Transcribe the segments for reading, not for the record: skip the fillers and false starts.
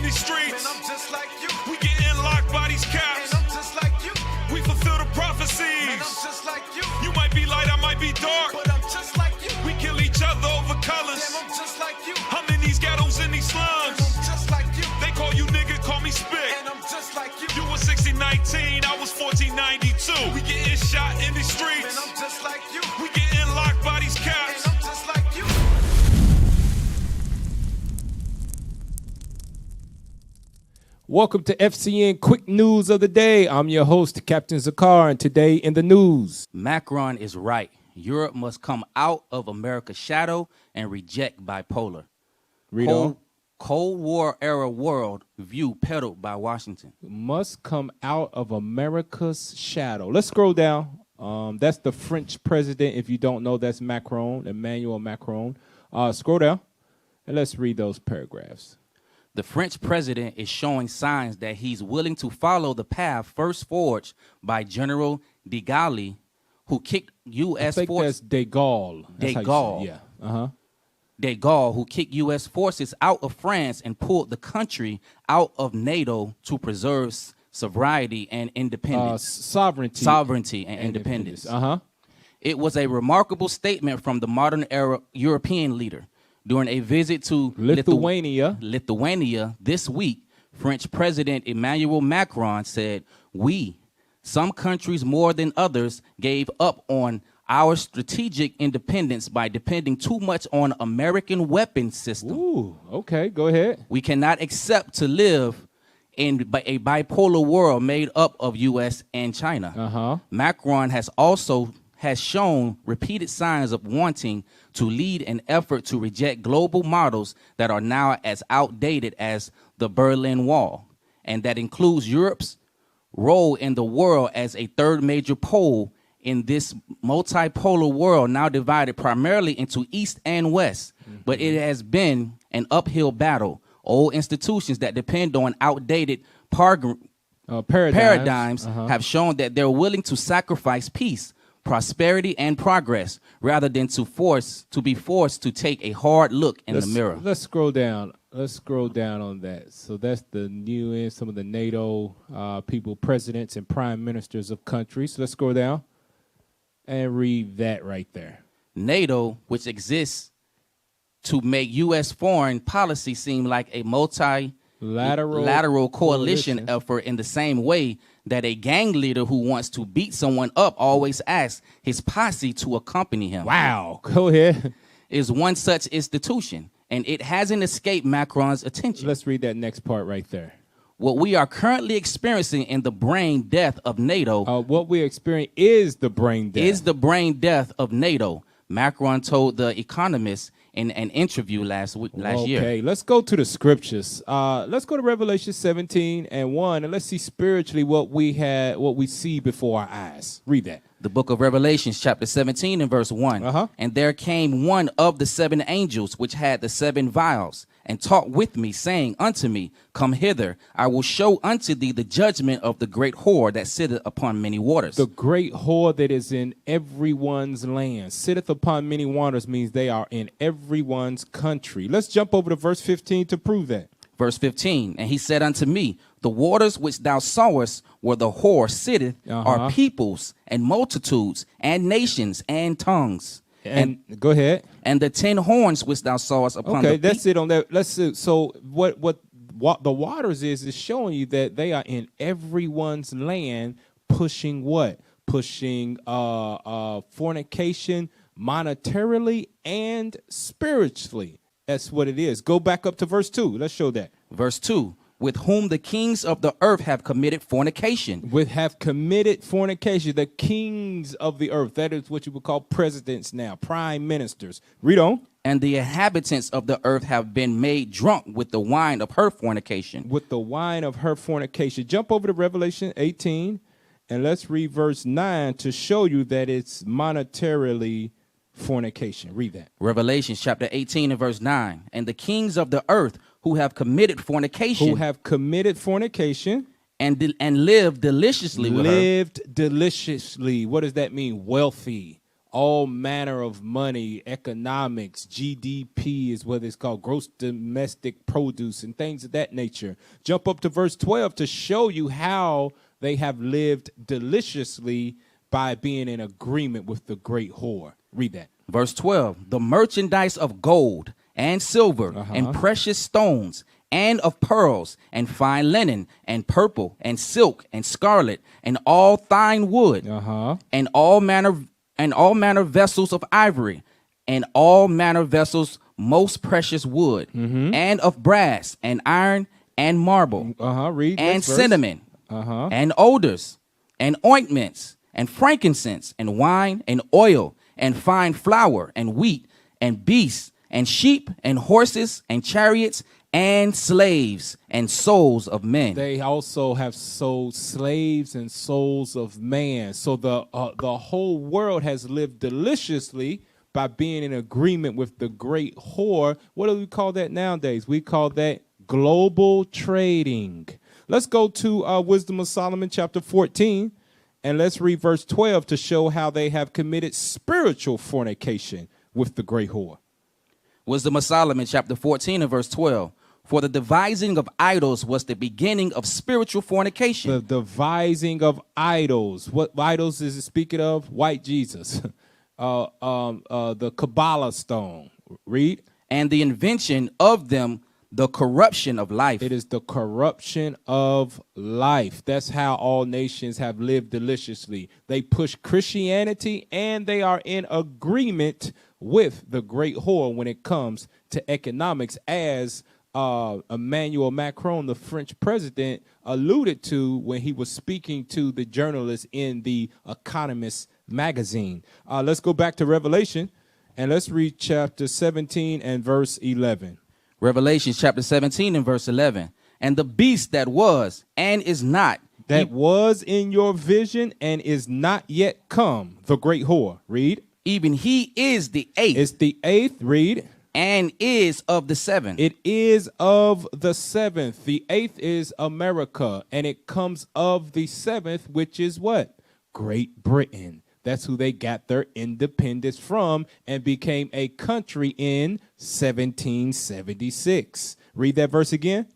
these streets. And I'm just like you. We getting locked by these caps. And I'm just like you. We fulfill the prophecies. And I'm just like you. You might be light, I might be dark. But I'm just like you. We kill each other over colors. Damn, I'm just like you. I'm in these ghettos, in these And slums. I'm just like you. They call you nigga, call me spick. And I'm just like you. You was 1619, I was 1492. We getting shot in these streets. And I'm just like you. We getting locked by these And caps. I'm just like you. Welcome to FCN Quick News of the Day. I'm your host, Captain Zakar, and today in the news. Macron is right. Europe must come out of America's shadow and reject bipolar. Read on. Cold War era world view peddled by Washington. Must come out of America's shadow. Let's scroll down. That's the French president. If you don't know, that's Macron, Emmanuel Macron. Scroll down, and let's read those paragraphs. The French president is showing signs that he's willing to follow the path first forged by General de Gaulle, who kicked U.S. I think forces. that's De Gaulle. That's how you say it. Gaulle. Yeah. De Gaulle, who kicked U.S. forces out of France and pulled the country out of NATO to preserve sovereignty and independence. Sovereignty and independence. It was a remarkable statement from the modern era European leader. During a visit to Lithuania this week, French President Emmanuel Macron said, "We, some countries more than others, gave up on our strategic independence by depending too much on American weapons system. Ooh, okay, go ahead. We cannot accept to live in a bipolar world made up of U.S. and China." Macron has shown repeated signs of wanting to lead an effort to reject global models that are now as outdated as the Berlin Wall, and that includes Europe's role in the world as a third major pole in this multipolar world now divided primarily into East and West. But it has been an uphill battle. Old institutions that depend on outdated paradigms have shown that they're willing to sacrifice peace, prosperity, and progress rather than to be forced to take a hard look in the mirror. Let's scroll down. Let's scroll down on that. So that's the UN, some of the NATO people, presidents and prime ministers of countries. So let's scroll down and read that right there. NATO, which exists to make U.S. foreign policy seem like a multilateral coalition effort, in the same way that a gang leader who wants to beat someone up always asks his posse to accompany him. Wow, go ahead. Is one such institution, and it hasn't escaped Macron's attention. Let's read that next part right there. What we are currently experiencing in the brain death of NATO. What we experience is the brain death. Is the brain death of NATO, Macron told The Economist in an interview last year. Okay, let's go to the scriptures. Let's go to Revelation 17:1, and let's see spiritually what we see before our eyes. Read that. The book of Revelation, chapter 17 and verse 1. And there came one of the seven angels which had the seven vials, and talked with me, saying unto me, Come hither, I will show unto thee the judgment of the great whore that sitteth upon many waters. The great whore that is in everyone's land. Sitteth upon many waters means they are in everyone's country. Let's jump over to verse 15 to prove that. Verse 15, and he said unto me, The waters which thou sawest where the whore sitteth are peoples and multitudes and nations and tongues. And go ahead. And the 10 horns which thou sawest upon the that's it on that. Let's see. So what the waters is showing you that they are in everyone's land, pushing what? Pushing fornication monetarily and spiritually. That's what it is. Go back up to verse 2. Let's show that. Verse 2. With whom the kings of the earth have committed fornication. Have committed fornication. The kings of the earth. That is what you would call presidents now. Prime ministers. Read on. And the inhabitants of the earth have been made drunk with the wine of her fornication. With the wine of her fornication. Jump over to Revelation 18. And let's read verse 9 to show you that it's monetarily fornication. Read that. Revelation chapter 18 and verse 9. And the kings of the earth who have committed fornication. Who have committed fornication. And lived deliciously with her. Lived deliciously. What does that mean? Wealthy. all manner of money, economics, GDP is what it's called, gross domestic produce, and things of that nature. Jump up to verse 12 to show you how they have lived deliciously by being in agreement with the great whore. Read that. Verse 12, the merchandise of gold and silver and precious stones and of pearls and fine linen and purple and silk and scarlet and all fine wood and all manner vessels of ivory and all manner vessels most precious wood and of brass and iron and marble Read and next verse. cinnamon and odors and ointments and frankincense and wine and oil and fine flour and wheat and beasts and sheep and horses and chariots and slaves and souls of men. They also have sold slaves and souls of man. So the whole world has lived deliciously by being in agreement with the great whore. What do we call that nowadays? We call that global trading. Let's go to Wisdom of Solomon chapter 14, and let's read verse 12 to show how they have committed spiritual fornication with the great whore. Wisdom of Solomon chapter 14 and verse 12. For the devising of idols was the beginning of spiritual fornication. The devising of idols. What idols is it speaking of? White Jesus. The Kabbalah stone. Read. And the invention of them, the corruption of life. It is the corruption of life. That's how all nations have lived deliciously. They push Christianity and they are in agreement with the great whore when it comes to economics, as Emmanuel Macron, the French president, alluded to when he was speaking to the journalists in the Economist magazine. Let's go back to Revelation and let's read chapter 17 and verse 11. Revelation chapter 17 and verse 11. And the beast that was and is not. That was in your vision and is not yet come, the great whore. Read. Even he is the eighth. It's the eighth. Read. And is of the seventh. It is of the seventh. The eighth is America, and it comes of the seventh, which is what? Great Britain. That's who they got their independence from and became a country in 1776. Read that verse again.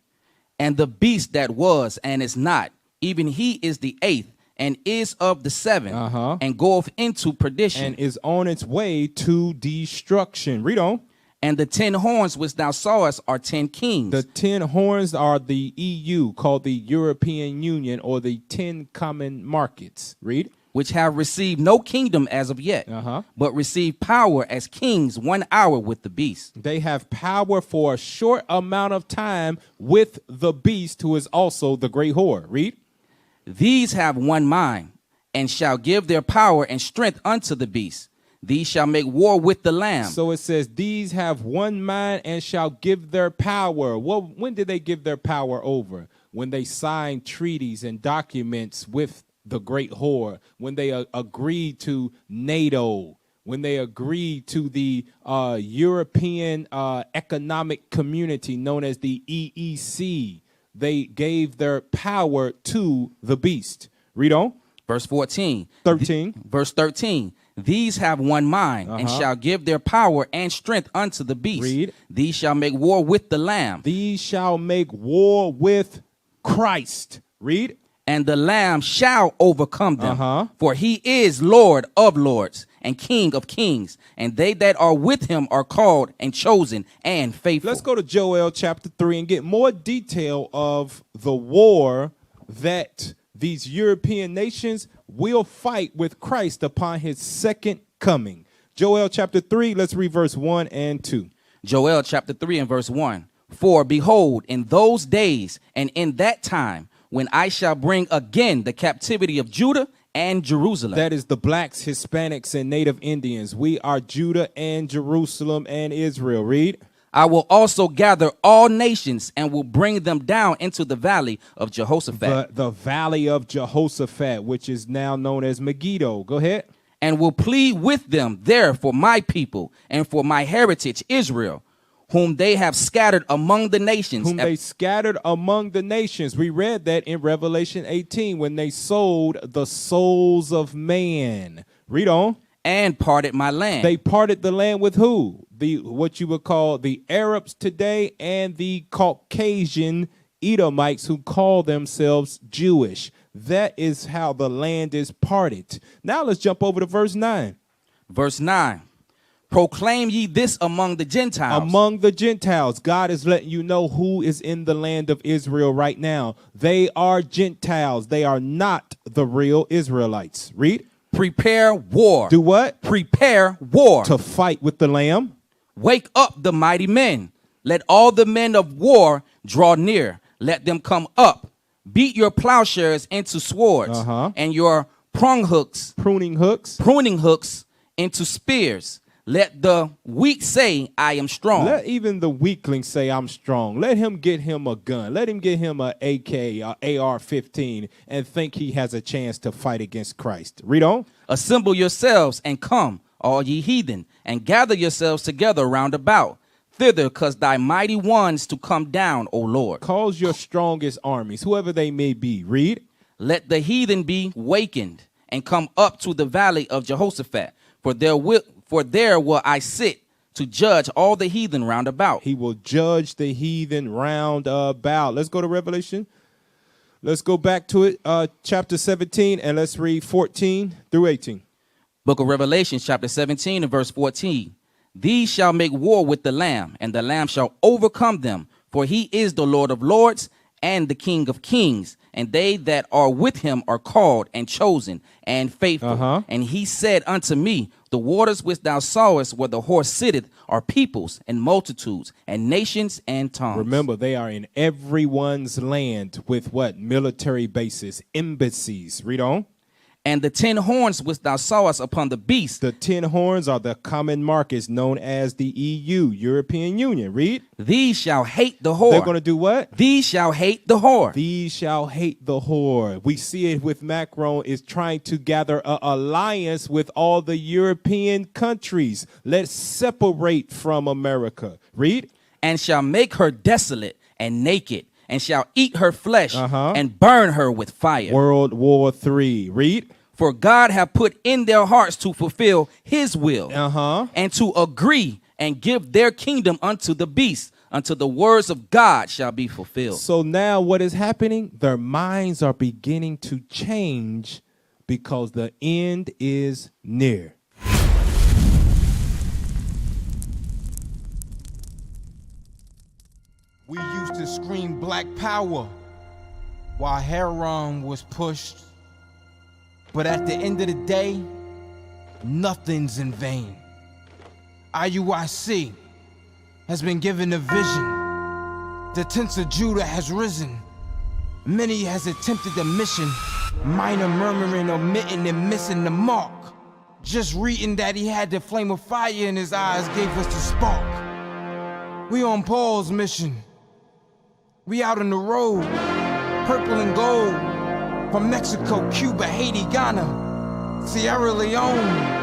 And the beast that was and is not, even he is the eighth, and is of the seventh, and goeth into perdition. And is on its way to destruction. Read on. And the 10 horns which thou sawest are 10 kings. The 10 horns are the EU, called the European Union, or the 10 common markets. Read. Which have received no kingdom as of yet, but receive power as kings 1 hour with the beast. They have power for a short amount of time with the beast, who is also the great whore. Read. These have one mind, and shall give their power and strength unto the beast. These shall make war with the Lamb. So it says, these have one mind and shall give their power. Well, when did they give their power over? When they signed treaties and documents with the great whore, when they agreed to NATO, when they agreed to the European Economic Community known as the EEC. They gave their power to the beast. Read on. Verse 14. 13. Verse 13. These have one mind, and shall give their power and strength unto the beast. Read. These shall make war with the Lamb. These shall make war with Christ. Read. And the Lamb shall overcome them. For he is Lord of lords and King of kings. And they that are with him are called and chosen and faithful. Let's go to Joel chapter 3 and get more detail of the war that these European nations will fight with Christ upon his second coming. Joel chapter 3, let's read verse 1 and 2. Joel chapter 3 and verse 1. For behold, in those days and in that time, when I shall bring again the captivity of Judah and Jerusalem. That is the blacks, Hispanics, and Native Indians. We are Judah and Jerusalem and Israel. Read. I will also gather all nations and will bring them down into the valley of Jehoshaphat. The valley of Jehoshaphat, which is now known as Megiddo. Go ahead. And will plead with them there for my people and for my heritage Israel, whom they have scattered among the nations. Whom they scattered among the nations. We read that in Revelation 18 when they sold the souls of man. Read on. and parted my land. They parted the land with who? What you would call the Arabs today and the Caucasian Edomites who call themselves Jewish. That is how the land is parted. Now let's jump over to verse 9. Verse 9. Proclaim ye this among the Gentiles. Among the Gentiles, God is letting you know who is in the land of Israel right now. They are Gentiles. They are not the real Israelites. Read. Prepare war. Do what? Prepare war. To fight with the Lamb. Wake up the mighty men. Let all the men of war draw near. Let them come up. Beat your plowshares into swords, and your pruning hooks into spears. Let the weak say, I am strong. Let even the weakling say, I'm strong. Let him get him a gun. Let him get him an AK, AR-15, and think he has a chance to fight against Christ. Read on. Assemble yourselves and come, all ye heathen, and gather yourselves together round about. Thither cause thy mighty ones to come down, O Lord. Cause your strongest armies, whoever they may be. Read. Let the heathen be wakened and come up to the valley of Jehoshaphat, for there will I sit to judge all the heathen round about. He will judge the heathen round about. Let's go to Revelation. Let's go back to it, chapter 17, and let's read 14 through 18. Book of Revelation, chapter 17 and verse 14. These shall make war with the Lamb, and the Lamb shall overcome them, for he is the Lord of lords and the King of kings, and they that are with him are called and chosen and faithful. And he said unto me, the waters which thou sawest where the horse sitteth are peoples and multitudes and nations and tongues. Remember, they are in everyone's land with what? Military bases, embassies. Read on. And the 10 horns which thou sawest upon the beast. The 10 horns are the common markets known as the EU, European Union. Read. These shall hate the whore. They're going to do what? These shall hate the whore. These shall hate the whore. We see it with Macron is trying to gather an alliance with all the European countries. Let's separate from America. Read. And shall make her desolate and naked, and shall eat her flesh and burn her with fire. World War III. Read. For God hath put in their hearts to fulfill his will, and to agree and give their kingdom unto the beast, until the words of God shall be fulfilled. So now what is happening? Their minds are beginning to change because the end is near. We used to scream black power while heroin was pushed. But at the end of the day, nothing's in vain. IUIC has been given a vision. The tents of Judah has risen. Many has attempted the mission, minor murmuring, omitting, and missing the mark. Just reading that he had the flame of fire in his eyes gave us the spark. We on Paul's mission. We out on the road, purple and gold, from Mexico, Cuba, Haiti, Ghana, Sierra Leone.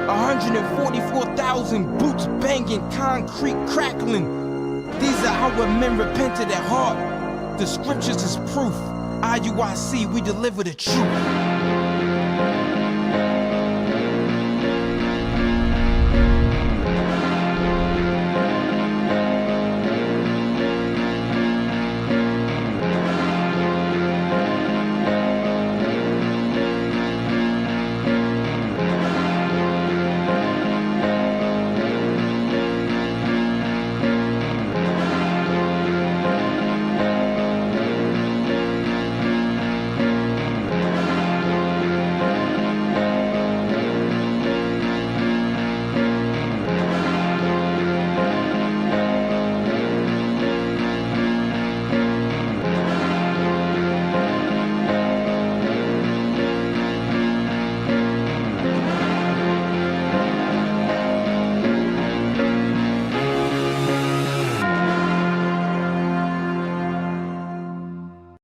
144,000 boots banging, concrete crackling. These are our men repented at heart. The scriptures is proof. IUIC, we deliver the truth.